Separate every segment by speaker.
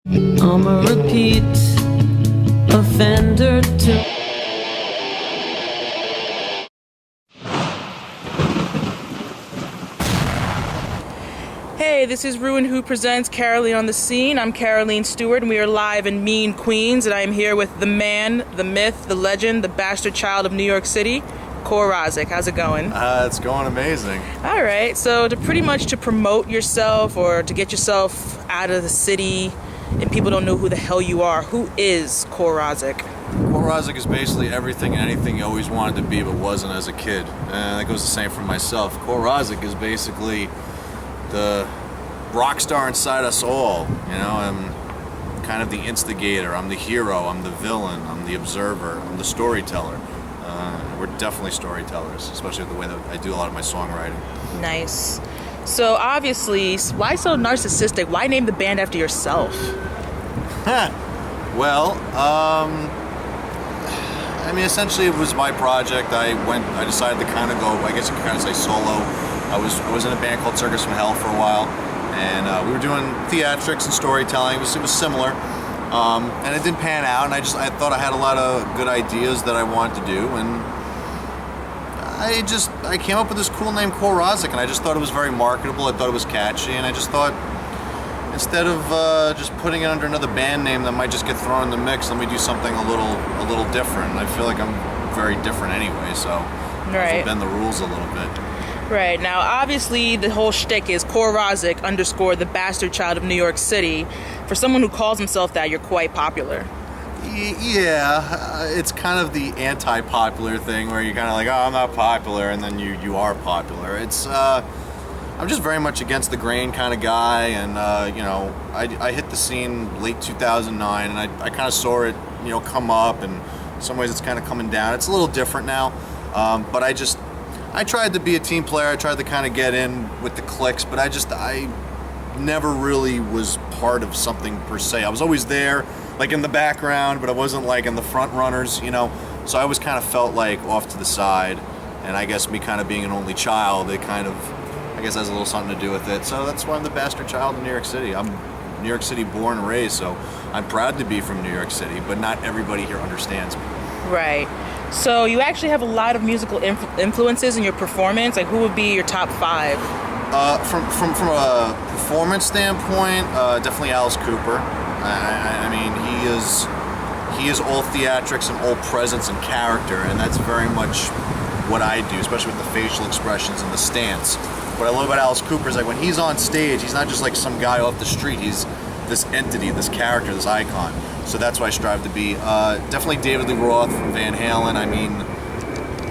Speaker 1: I'm a repeat offender too.
Speaker 2: Hey, this is ReWandWho presents CaRoLeen on the Scene. I'm Caroline Stewart, and we are live in Mean, Queens, and I am here with the man, the myth, the legend, the bastard child of New York City, KoRe RoZZiK. How's it going?
Speaker 3: It's going amazing.
Speaker 2: All right, so to promote yourself or to get yourself out of the city and people don't know who the hell you are, who is KoRe RoZZiK?
Speaker 3: KoRe RoZZiK is basically everything and anything you always wanted to be but wasn't as a kid. And that goes the same for myself. KoRe RoZZiK is basically the rock star inside us all. You know, I'm kind of the instigator, I'm the hero, I'm the villain, I'm the observer, I'm the storyteller. We're definitely storytellers, especially with the way that I do a lot of my songwriting.
Speaker 2: Nice. So obviously, why so narcissistic? Why name the band after yourself?
Speaker 3: Well, I mean, essentially it was my project. I decided to kind of go, I guess you could kind of say solo. I was in a band called Circus from Hell for a while, and we were doing theatrics and storytelling. It was similar, and it didn't pan out. And I thought I had a lot of good ideas that I wanted to do, and I came up with this cool name, KoRe RoZZiK, and I just thought it was very marketable. I thought it was catchy, and I just thought, instead of just putting it under another band name that might just get thrown in the mix, let me do something a little different. And I feel like I'm very different anyway, so I'll bend the rules a little bit.
Speaker 2: Right. Now, obviously, the whole shtick is KoRe RoZZiK _ the bastard child of New York City. For someone who calls himself that, you're quite popular.
Speaker 3: Yeah, it's kind of the anti-popular thing where you're kind of like, oh, I'm not popular, and then you are popular. It's I'm just very much against the grain kind of guy, and you know, I hit the scene late 2009, and I kind of saw it, you know, come up, and in some ways it's kind of coming down. It's a little different now, but I tried to be a team player. I tried to kind of get in with the cliques, but I never really was part of something per se. I was always there, like in the background, but I wasn't like in the front runners, you know. So I always kind of felt like off to the side, and I guess me kind of being an only child, it kind of, I guess, has a little something to do with it. So that's why I'm the bastard child of New York City. I'm New York City born and raised, so I'm proud to be from New York City, but not everybody here understands me.
Speaker 2: Right. So you actually have a lot of musical influences in your performance. Like, who would be your top 5?
Speaker 3: From a performance standpoint, definitely Alice Cooper. I mean, he is all theatrics and all presence and character, and that's very much what I do, especially with the facial expressions and the stance. What I love about Alice Cooper is, like, when he's on stage, he's not just like some guy off the street. He's this entity, this character, this icon. So that's what I strive to be. Definitely David Lee Roth from Van Halen. I mean,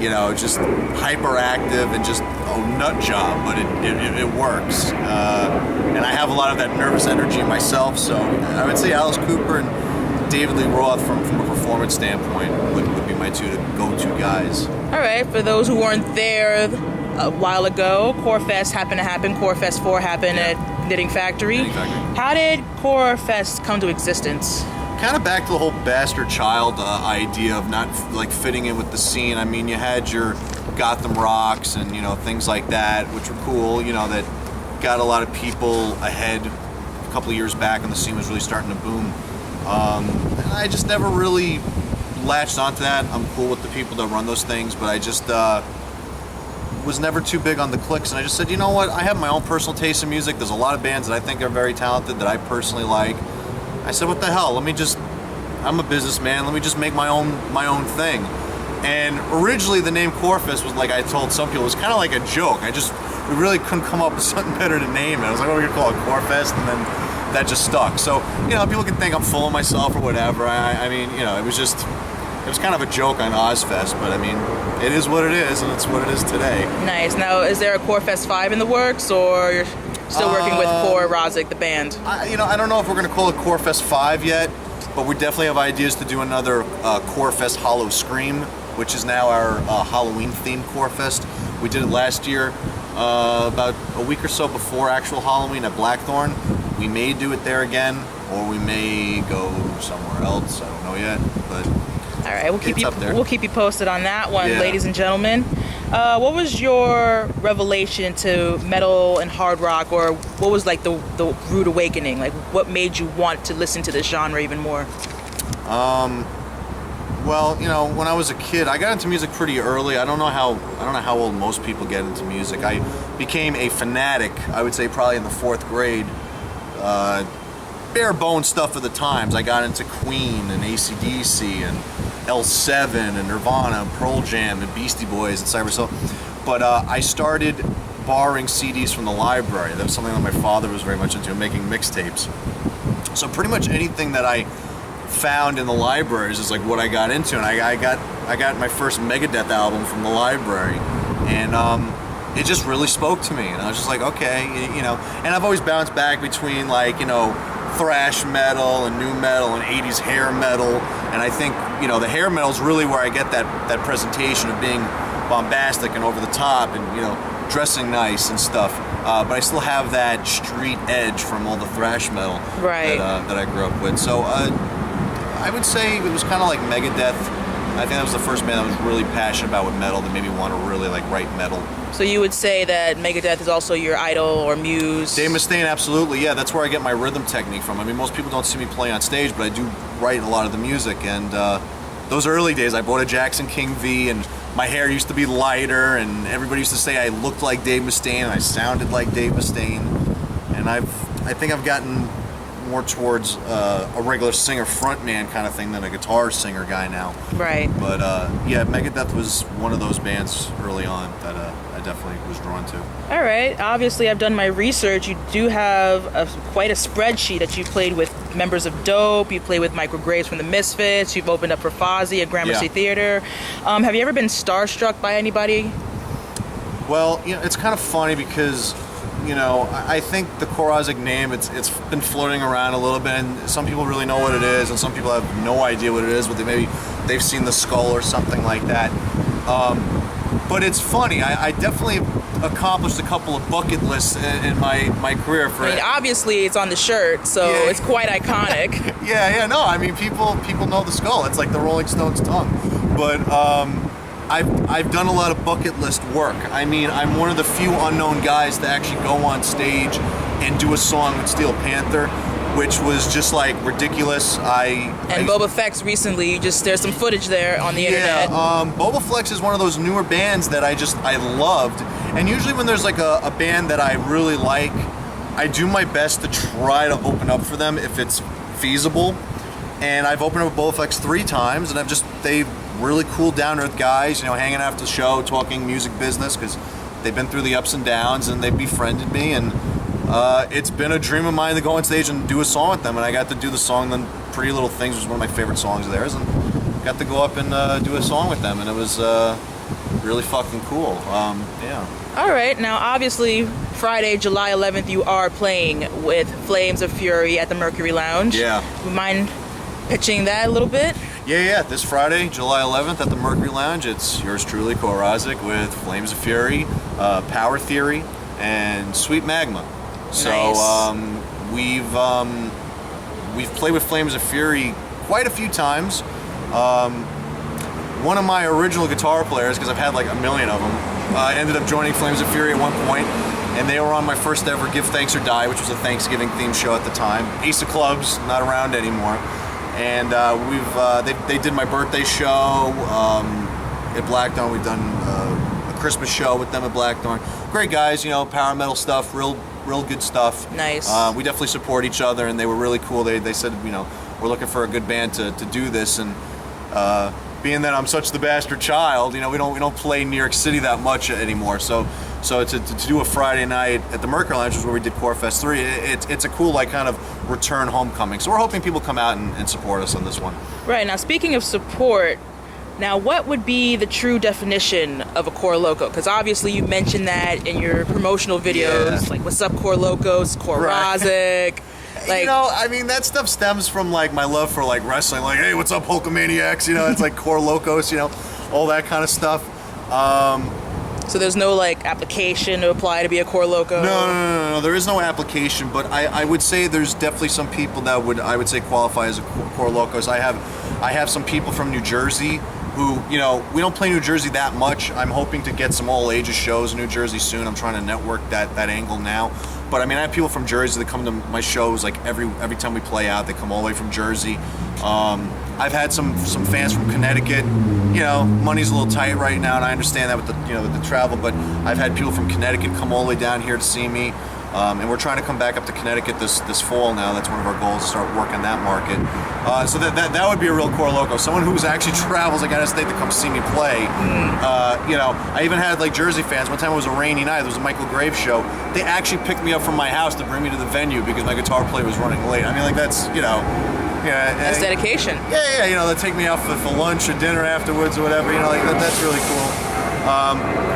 Speaker 3: you know, just hyperactive and just a nut job, but it works. And I have a lot of that nervous energy myself, so I would say Alice Cooper and David Lee Roth from a performance standpoint would be my two go-to guys.
Speaker 2: All right, for those who weren't there a while ago, KoRe Fest happened to happen. KoRe Fest 4 happened at Knitting Factory. How did KoRe Fest come to existence?
Speaker 3: Kind of back to the whole bastard child idea of not like fitting in with the scene. I mean, you had your Gotham Rocks and, you know, things like that, which were cool, you know, that got a lot of people ahead a couple of years back, and the scene was really starting to boom. And I just never really latched onto that. I'm cool with the people that run those things, but I just was never too big on the cliques, and I just said, you know what, I have my own personal taste in music. There's a lot of bands that I think are very talented that I personally like. I said, what the hell, I'm a businessman, let me just make my own thing. And originally the name KoRe Fest was, like I told some people, it was kind of like a joke. We really couldn't come up with something better to name it. I was like, oh, we're gonna call it KoRe Fest, and then that just stuck. So, you know, people can think I'm full of myself or whatever. I mean, you know, it was kind of a joke on Ozfest, but I mean, it is what it is, and it's what it is today.
Speaker 2: Nice. Now, is there a KoRe Fest 5 in the works, or you're still working with KoRe RoZZiK, the band?
Speaker 3: I don't know if we're going to call it KoRe Fest 5 yet, but we definitely have ideas to do another KoRe Fest Hollow Scream, which is now our Halloween-themed KoRe Fest. We did it last year, about a week or so before actual Halloween at Blackthorn. We may do it there again, or we may go somewhere else. I don't know yet, but
Speaker 2: all right, we'll keep you posted on that one, ladies and gentlemen. What was your revelation to metal and hard rock, or what was like the rude awakening? Like, what made you want to listen to this genre even more?
Speaker 3: Well, you know, when I was a kid, I got into music pretty early. I don't know how old most people get into music. I became a fanatic, I would say probably in the 4th grade. Bare bone stuff of the times. I got into Queen and AC/DC and L7 and Nirvana and Pearl Jam and Beastie Boys and Cypress Hill. But I started borrowing CDs from the library. That was something that my father was very much into, making mixtapes. So pretty much anything that I found in the libraries is like what I got into, and I got my first Megadeth album from the library, and it just really spoke to me, and I was just like, okay, you know. And I've always bounced back between, like, you know, thrash metal and new metal and 80s hair metal, and I think, you know, the hair metal is really where I get that presentation of being bombastic and over the top and, you know, dressing nice and stuff, but I still have that street edge from all the thrash metal that I grew up with. So I would say it was kind of like Megadeth. I think that was the first band I was really passionate about with metal that made me want to really like write metal.
Speaker 2: So you would say that Megadeth is also your idol or muse?
Speaker 3: Dave Mustaine, absolutely. Yeah, that's where I get my rhythm technique from. I mean, most people don't see me play on stage, but I do write a lot of the music. And those early days, I bought a Jackson King V, and my hair used to be lighter, and everybody used to say I looked like Dave Mustaine, and I sounded like Dave Mustaine. And I think I've gotten more towards a regular singer frontman kind of thing than a guitar singer guy now.
Speaker 2: Right.
Speaker 3: But yeah, Megadeth was one of those bands early on that I definitely was drawn to.
Speaker 2: All right. Obviously, I've done my research. You do have quite a spreadsheet that you played with members of Dope. You played with Michael Graves from the Misfits. You've opened up for Fozzy at Gramercy Theater. Have you ever been starstruck by anybody?
Speaker 3: Well, you know, it's kind of funny because, you know, I think the KoRe RoZZiK name, it's been floating around a little bit, and some people really know what it is, and some people have no idea what it is, but they've seen the skull or something like that. But it's funny. I definitely accomplished a couple of bucket lists in my career.
Speaker 2: I mean, obviously it's on the shirt, so it's quite iconic.
Speaker 3: No, I mean, people know the skull. It's like the Rolling Stones' tongue. But I've done a lot of bucket list work. I mean, I'm one of the few unknown guys to actually go on stage and do a song with Steel Panther, which was just like ridiculous.
Speaker 2: Boba Fett's recently, there's some footage there on the internet.
Speaker 3: Boba Flex is one of those newer bands that I loved. And usually when there's like a band that I really like, I do my best to try to open up for them if it's feasible. And I've opened up with Boba Flex 3 times, and they really cool, down-to-earth guys, you know, hanging after the show, talking music business, because they've been through the ups and downs, and they befriended me, and it's been a dream of mine to go on stage and do a song with them, and I got to do the song, then Pretty Little Things was one of my favorite songs of theirs, and got to go up and do a song with them, and it was really fucking cool.
Speaker 2: All right, now obviously Friday, July 11th, you are playing with Flames of Fury at the Mercury Lounge.
Speaker 3: Yeah.
Speaker 2: Would you mind pitching that a little bit?
Speaker 3: Yeah. This Friday, July 11th at the Mercury Lounge, it's yours truly, KoRe RoZZiK, with Flames of Fury, Power Theory, and Sweet Magma. So we've played with Flames of Fury quite a few times. One of my original guitar players, because I've had like a million of them, ended up joining Flames of Fury at one point, and they were on my first ever Give Thanks or Die, which was a Thanksgiving themed show at the time. Ace of Clubs, not around anymore. And they did my birthday show at Blackthorn. We've done a Christmas show with them at Blackthorn. Great guys, you know, power metal stuff, real good stuff.
Speaker 2: Nice.
Speaker 3: We definitely support each other, and they were really cool. They said, you know, we're looking for a good band to do this, and being that I'm such the bastard child, you know, we don't play in New York City that much anymore. So to do a Friday night at the Mercury Lounge, is where we did KoRe Fest 3, it's a cool, like, kind of return homecoming. So we're hoping people come out and support us on this one.
Speaker 2: Right, now speaking of support, now what would be the true definition of a KoRe Loco? Because obviously you mentioned that in your promotional videos, like what's up KoRe Locos, KoRe RoZZiK. Like,
Speaker 3: you know, I mean, that stuff stems from like my love for like wrestling, like, hey, what's up Hulkamaniacs, you know, it's like KoRe Locos, you know, all that kind of stuff.
Speaker 2: So there's no like application to apply to be a KoRe Loco?
Speaker 3: No, there is no application, but I would say there's definitely some people that I would say qualify as a KoRe Locos. I have some people from New Jersey who, you know, we don't play New Jersey that much. I'm hoping to get some all ages shows in New Jersey soon. I'm trying to network that angle now. But I mean, I have people from Jersey that come to my shows like every time we play out. They come all the way from Jersey. I've had some fans from Connecticut. You know, money's a little tight right now, and I understand that with the travel. But I've had people from Connecticut come all the way down here to see me. And we're trying to come back up to Connecticut this fall now. That's one of our goals, to start working that market. So that would be a real core loco. Someone who's actually travels like out of state to come see me play. You know, I even had like Jersey fans. One time it was a rainy night. There was a Michael Graves show. They actually picked me up from my house to bring me to the venue because my guitar player was running late. I mean, like that's, you know. Yeah,
Speaker 2: that's dedication.
Speaker 3: Yeah, you know, they take me out for lunch or dinner afterwards or whatever. You know, like that's really cool.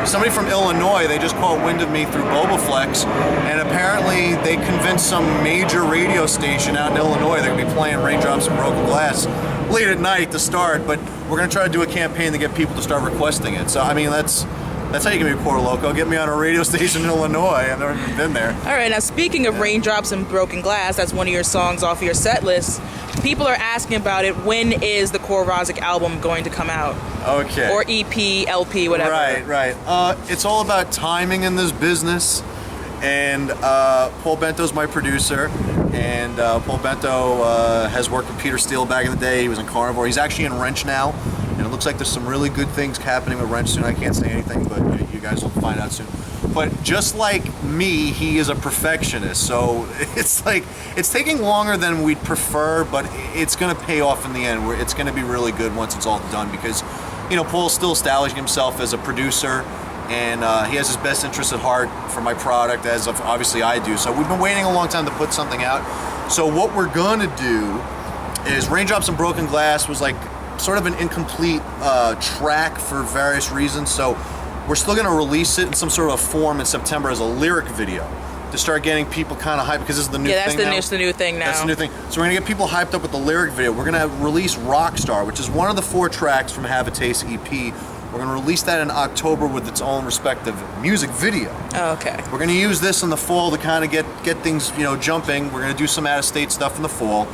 Speaker 3: Somebody from Illinois, they just caught wind of me through Bobaflex, and apparently they convinced some major radio station out in Illinois they're going to be playing Raindrops and Broken Glass late at night to start, but we're going to try to do a campaign to get people to start requesting it. So, I mean, that's how you can be a core loco. Get me on a radio station in Illinois. I've never even been there.
Speaker 2: All right, now speaking of Raindrops and Broken Glass, that's one of your songs off your set list. People are asking about it. When is the KoRe RoZZiK album going to come out?
Speaker 3: Okay.
Speaker 2: Or EP, LP, whatever.
Speaker 3: Right. It's all about timing in this business. And Paul Bento's my producer. And Paul Bento has worked with Peter Steele back in the day. He was in Carnivore. He's actually in Wrench now. And it looks like there's some really good things happening with Wrench soon. I can't say anything, but you guys will find out soon. But just like me, he is a perfectionist. So it's like, it's taking longer than we'd prefer, but it's going to pay off in the end. It's going to be really good once it's all done because, you know, Paul's still establishing himself as a producer, and he has his best interest at heart for my product, as obviously I do. So we've been waiting a long time to put something out. So what we're going to do is Raindrops and Broken Glass was like sort of an incomplete track for various reasons. So we're still going to release it in some sort of form in September as a lyric video to start getting people kind of hyped, because this is the new thing now.
Speaker 2: That's the new thing now.
Speaker 3: That's the new thing. So we're going to get people hyped up with the lyric video. We're going to release RockStar, which is one of the 4 tracks from Have a Taste EP. We're going to release that in October with its own respective music video.
Speaker 2: Oh, okay.
Speaker 3: We're going to use this in the fall to kind of get things, you know, jumping. We're going to do some out-of-state stuff in the fall.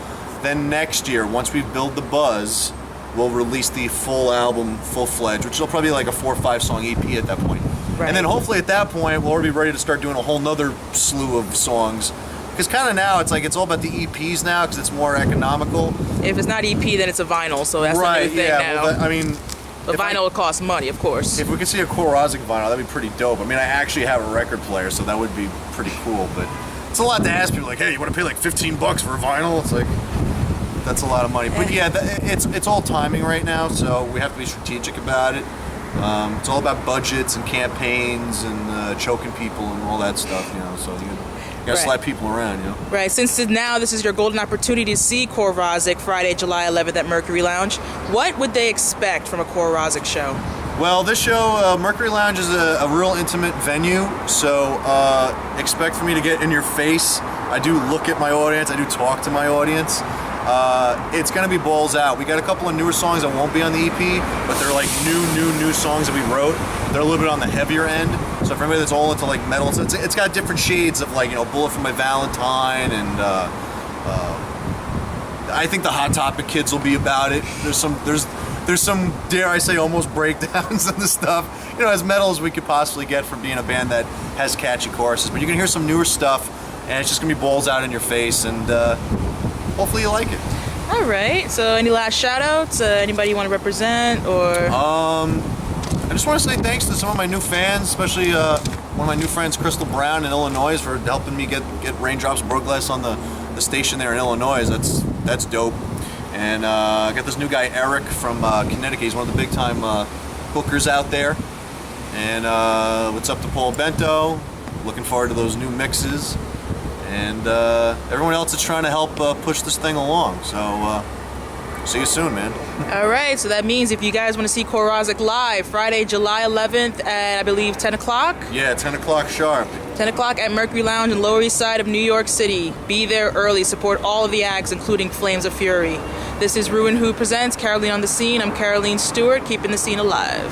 Speaker 3: Then next year, once we build the buzz, we'll release the full album, full-fledged, which will probably be like a 4 or 5 song EP at that point. Right. And then hopefully at that point, we'll already be ready to start doing a whole nother slew of songs. Because kind of now, it's like it's all about the EPs now, because it's more economical.
Speaker 2: If it's not EP, then it's a vinyl, so that's the new thing now.
Speaker 3: Well, I mean,
Speaker 2: the vinyl costs money, of course.
Speaker 3: If we could see a KoRe RoZZiK vinyl, that'd be pretty dope. I mean, I actually have a record player, so that would be pretty cool. But it's a lot to ask people, like, hey, you want to pay like $15 for a vinyl? It's like, that's a lot of money. But yeah, it's all timing right now, so we have to be strategic about it. It's all about budgets and campaigns and choking people and all that stuff, you know. So you gotta slap people around, you know. Right.
Speaker 2: Since now this is your golden opportunity to see KoRe RoZZiK Friday, July 11th at Mercury Lounge, what would they expect from a KoRe RoZZiK show?
Speaker 3: Well, this show, Mercury Lounge, is a real intimate venue, so expect for me to get in your face. I do look at my audience. I do talk to my audience. It's gonna be balls out. We got a couple of newer songs that won't be on the EP, but they're like new songs that we wrote. They're a little bit on the heavier end. So for everybody that's all into like metal, it's got different shades of like, you know, Bullet for My Valentine, and I think the Hot Topic kids will be about it. There's some, dare I say, almost breakdowns and the stuff. You know, as metal as we could possibly get from being a band that has catchy choruses. But you can hear some newer stuff, and it's just gonna be balls out in your face, and hopefully you like it.
Speaker 2: All right. So any last shout outs? Anybody you want to represent, or?
Speaker 3: I just want to say thanks to some of my new fans, especially one of my new friends, Crystal Brown in Illinois, for helping me get Raindrops and Broken Glass on the station there in Illinois. That's dope. And I got this new guy, Eric, from Connecticut. He's one of the big time hookers out there. And what's up to Paul Bento? Looking forward to those new mixes. And everyone else that's trying to help push this thing along. So see you soon, man.
Speaker 2: All right, so that means if you guys want to see KoRe RoZZiK live, Friday, July 11th at, I believe, 10 o'clock?
Speaker 3: Yeah, 10 o'clock sharp.
Speaker 2: 10 o'clock at Mercury Lounge in Lower East Side of New York City. Be there early. Support all of the acts, including Flames of Fury. This is ReWandWho Presents KaRoLeen on the Scene. I'm Caroline Stewart, keeping the scene alive.